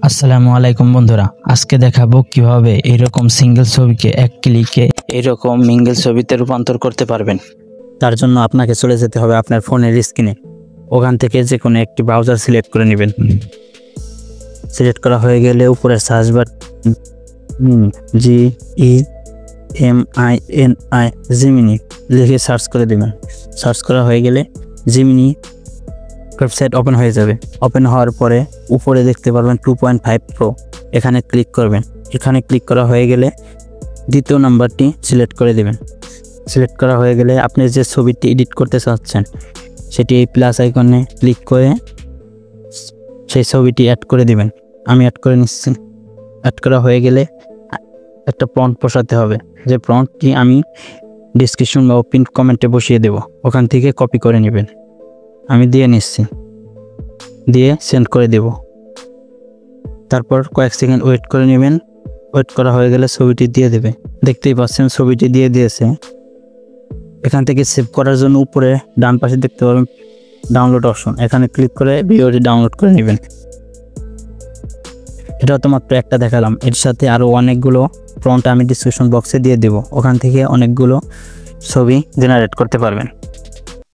আসসালামু আলাইকুম বন্ধুরা, আজকে দেখাবো কিভাবে এরকম সিঙ্গেল ছবিকে এক ক্লিকে এরকম মিঙ্গেল ছবিতে রূপান্তর করতে পারবেন। তার জন্য আপনাকে চলে যেতে হবে আপনার ফোনের স্ক্রিনে। ওখান থেকে যে কোনো একটি ব্রাউজার সিলেক্ট করে নেবেন। সিলেক্ট করা হয়ে গেলে উপরে সার্চ বার GEMINI জিমিনি লিখে সার্চ করে দেবেন। সার্চ করা হয়ে গেলে জিমিনি ওয়েবসাইট ওপেন হয়ে যাবে। ওপেন হওয়ার পরে উপরে দেখতে পারবেন 2.5 প্রো, এখানে ক্লিক করবেন। এখানে ক্লিক করা হয়ে গেলে দ্বিতীয় নাম্বারটি সিলেক্ট করে দেবেন। সিলেক্ট করা হয়ে গেলে আপনি যে ছবিটি এডিট করতে চাচ্ছেন সেটি এই প্লাস আইকনে ক্লিক করে সেই ছবিটি অ্যাড করে দিবেন। আমি অ্যাড করে নিচ্ছি। অ্যাড করা হয়ে গেলে একটা প্রম্পট বসাতে হবে, যে প্রম্পটটি আমি ডিসক্রিপশন বা পিন কমেন্টে বসিয়ে দেব, ওখান থেকে কপি করে নেবেন। আমি দিয়ে নিচ্ছি, দিয়ে সেন্ড করে দেব। তারপর কয়েক সেকেন্ড ওয়েট করে নেবেন। ওয়েট করা হয়ে গেলে ছবিটি দিয়ে দেবে। দেখতেই পাচ্ছেন ছবিটি দিয়ে দিয়েছে। এখান থেকে সেভ করার জন্য উপরে ডান পাশে দেখতে পাবেন ডাউনলোড অপশন, এখানে ক্লিক করে ভিডিওটি ডাউনলোড করে নেবেন। এটা তো মাত্র একটা দেখালাম, এর সাথে আরও অনেকগুলো প্রম্পট আমি ডিসক্রিপশন বক্সে দিয়ে দেব, ওখান থেকে অনেকগুলো ছবি জেনারেট করতে পারবেন।